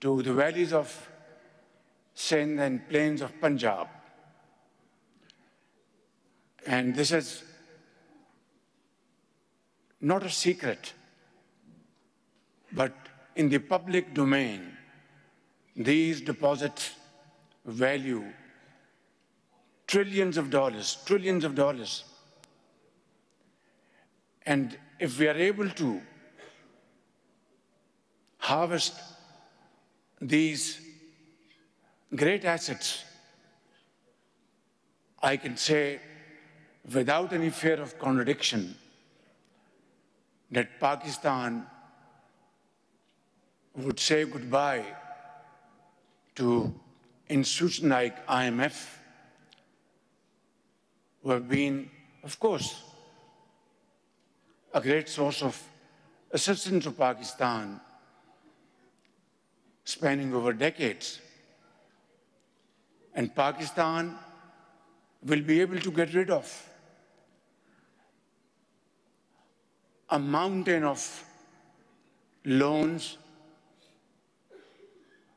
to the valleys of Sindh and plains of Punjab. And this is not a secret, but in the public domain, these deposits value trillions of dollars. And if we are able to harvest these great assets, I can say without any fear of contradiction that Pakistan would say goodbye to institutions like IMF, who have been, of course, a great source of assistance to Pakistan spanning over decades. And Pakistan will be able to get rid of a mountain of loans,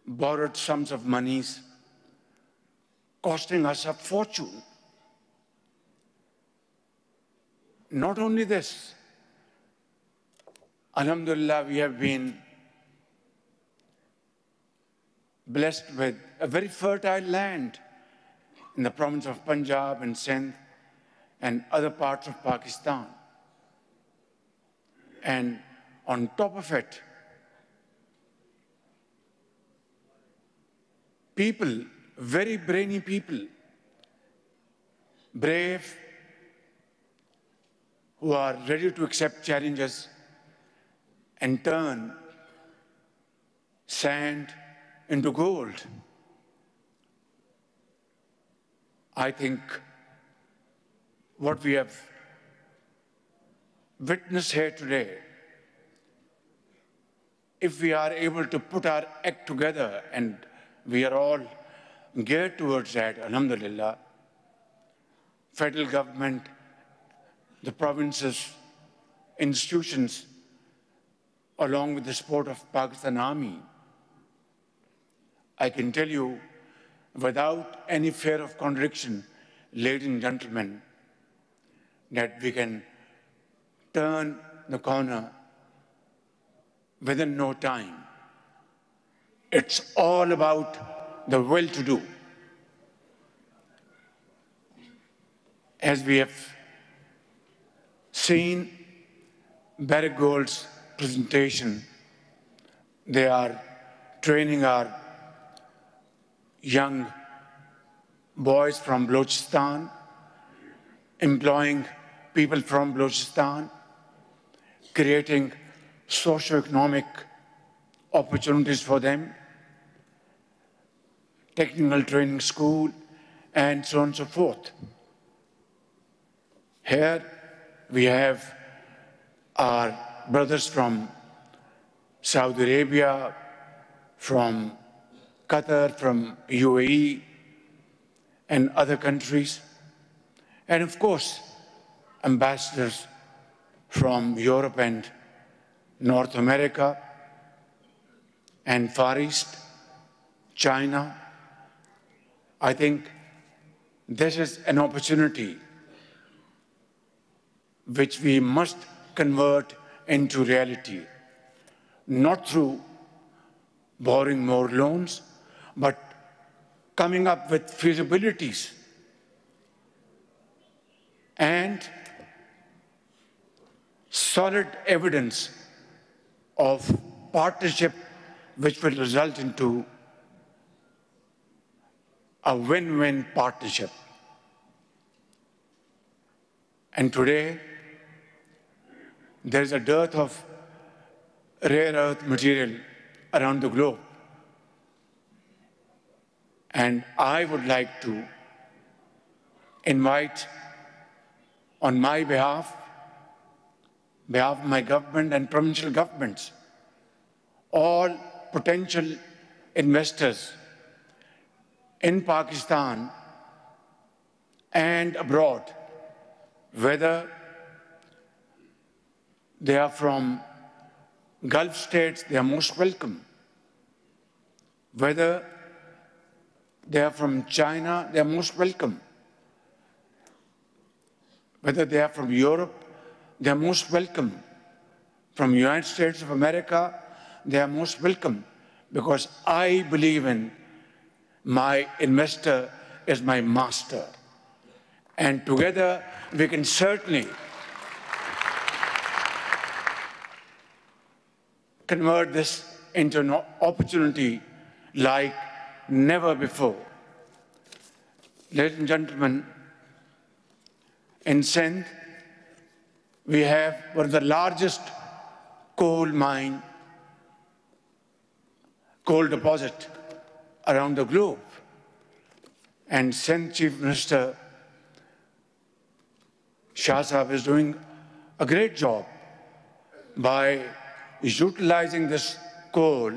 borrowed sums of monies, costing us a fortune. Not only this, Alhamdulillah, we have been blessed with a very fertile land in the province of Punjab and Sindh and other parts of Pakistan. And on top of it, people, very brainy people, brave, who are ready to accept challenges and turn sand into gold. I think what we have witnessed here today, if we are able to put our act together, and we are all geared towards that, alhamdulillah, federal government, the provinces, institutions, along with the support of Pakistan Army, I can tell you without any fear of contradiction, ladies and gentlemen, that we can turn the corner within no time. It's all about the will to do. As we have seen Barrick Gold's presentation, they are training our young boys from Balochistan, employing people from Balochistan, creating socio-economic opportunities for them, technical training school, and so on and so forth. Here we have our brothers from Saudi Arabia, from Qatar, from UAE, and other countries, and of course, ambassadors from Europe and North America and Far East, China. I think this is an opportunity which we must convert into reality, not through borrowing more loans, but coming up with feasibilities and solid evidence of partnership which will result into a win-win partnership. And today, there is a dearth of rare earth material around the globe. And I would like to invite, on my behalf of my government and provincial governments, all potential investors in Pakistan and abroad, whether they are from Gulf states, they are most welcome. Whether they are from China, they are most welcome. Whether they are from Europe, they are most welcome. From United States of America, they are most welcome, because I believe in my investor is my master. And together we can certainly convert this into an opportunity like never before. Ladies and gentlemen, in Sindh, we have one of the largest coal deposit around the globe. And Sindh Chief Minister Shah Sahab is doing a great job by utilizing this coal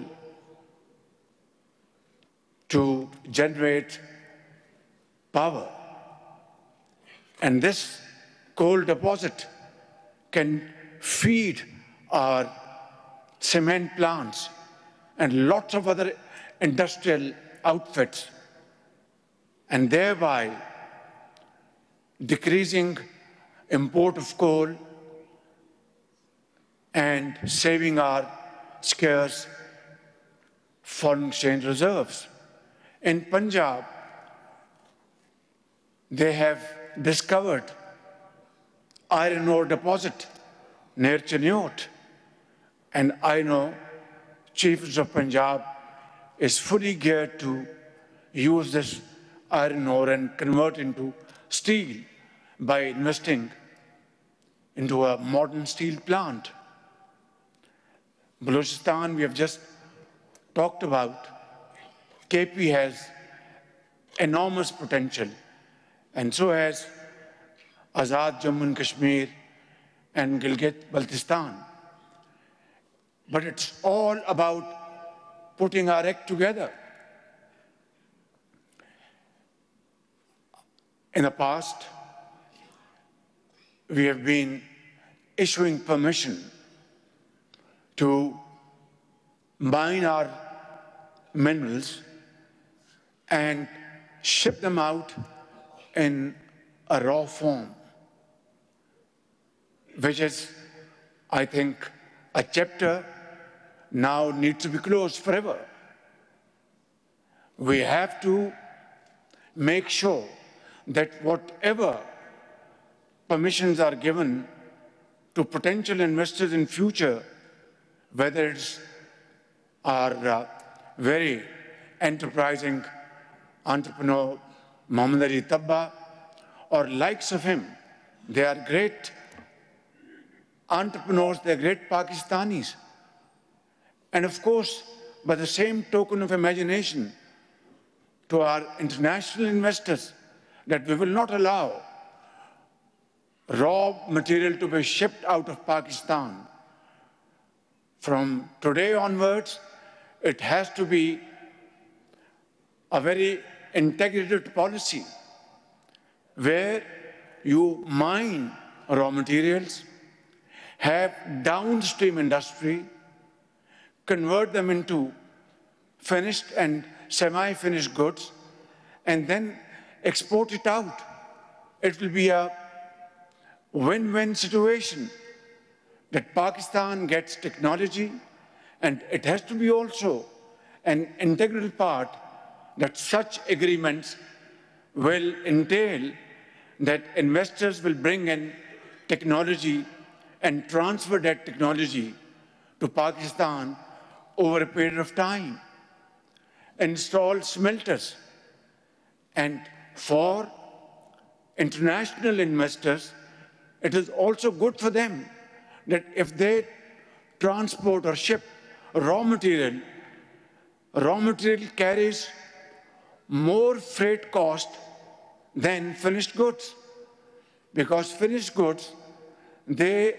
to generate power. And this coal deposit can feed our cement plants and lots of other industrial outfits, and thereby decreasing import of coal and saving our scarce foreign exchange reserves. In Punjab, they have discovered iron ore deposit near Cheniot, and I know Chief Minister of Punjab is fully geared to use this iron ore and convert into steel by investing into a modern steel plant. Balochistan, we have just talked about. KP has enormous potential, and so has Azad Jammu and Kashmir and Gilgit-Baltistan. But it's all about putting our act together. In the past, we have been issuing permission to mine our minerals and ship them out in a raw form, which is, I think, a chapter now needs to be closed forever. We have to make sure that whatever permissions are given to potential investors in future, whether it's our very enterprising entrepreneur Muhammad Ali Tabba or likes of him, they are great entrepreneurs, they're great Pakistanis. And of course, by the same token of imagination to our international investors, that we will not allow raw material to be shipped out of Pakistan. From today onwards, it has to be a very integrated policy where you mine raw materials, have downstream industry, convert them into finished and semi-finished goods, and then export it out. It will be a win-win situation that Pakistan gets technology, and it has to be also an integral part that such agreements will entail that investors will bring in technology and transfer that technology to Pakistan over a period of time, install smelters. And for international investors, it is also good for them that if they transport or ship raw material carries more freight cost than finished goods, because finished goods, they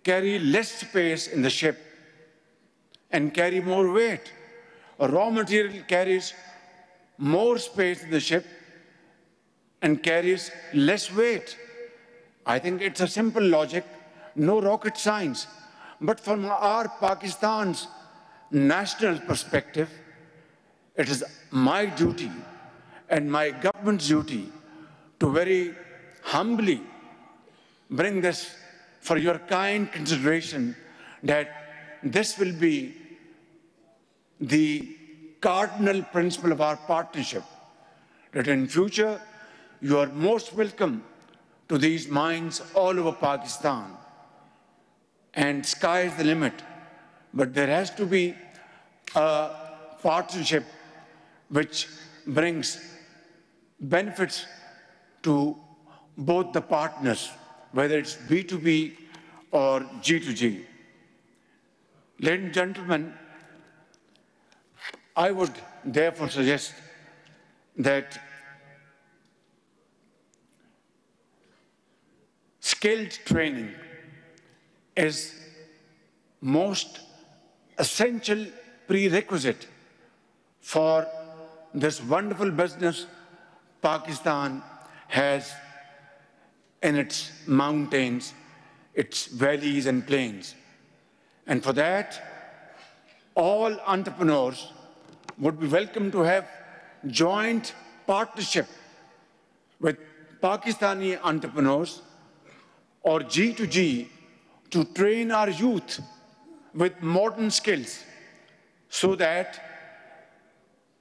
carry less space in the ship and carry more weight. A raw material carries more space in the ship and carries less weight. I think it's a simple logic, no rocket science. But from our Pakistan's national perspective, It is my duty and my government's duty to very humbly bring this for your kind consideration, that this will be the cardinal principle of our partnership, that in future you are most welcome to these mines all over Pakistan, and sky is the limit. But there has to be a partnership which brings benefits to both the partners, whether it's B2B or G2G. Ladies and gentlemen, I would therefore suggest that skilled training is most essential prerequisite for this wonderful business Pakistan has in its mountains, its valleys and plains. And for that, all entrepreneurs would be welcome to have joint partnership with Pakistani entrepreneurs or G2G to train our youth with modern skills so that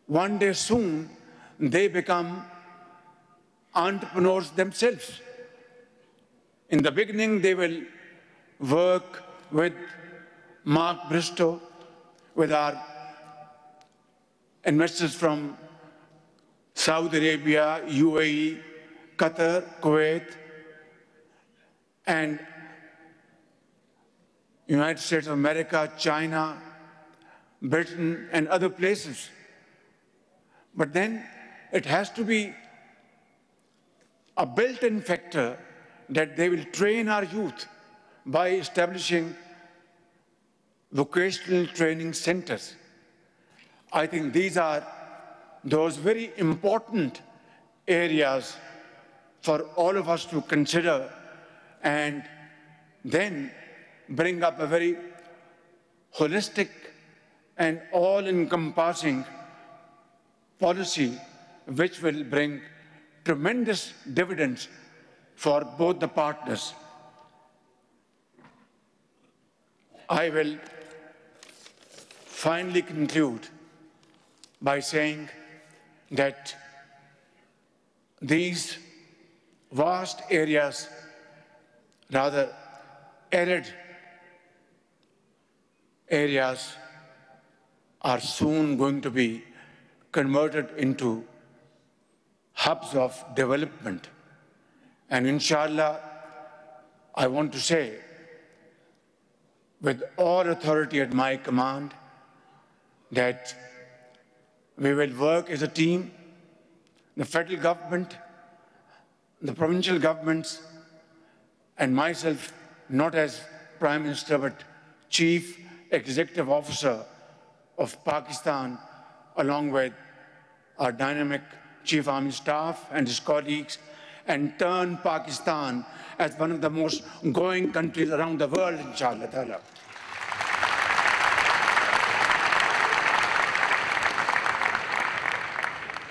one day soon they become entrepreneurs themselves. In the beginning, they will work with Mark Bristow, with our investors from Saudi Arabia, UAE, Qatar, Kuwait, and United States of America, China, Britain, and other places. But then it has to be a built-in factor that they will train our youth by establishing vocational training centers. I think these are those very important areas for all of us to consider, and then bring up a very holistic and all-encompassing policy which will bring tremendous dividends for both the partners. I will finally conclude by saying that these vast areas, rather arid areas, are soon going to be converted into hubs of development. And inshallah, I want to say, with all authority at my command, that we will work as a team, the federal government, the provincial governments, and myself, not as Prime Minister, but Chief Executive Officer of Pakistan, along with our dynamic Chief Army Staff and his colleagues, and turn Pakistan as one of the most growing countries around the world, inshallah ta'ala.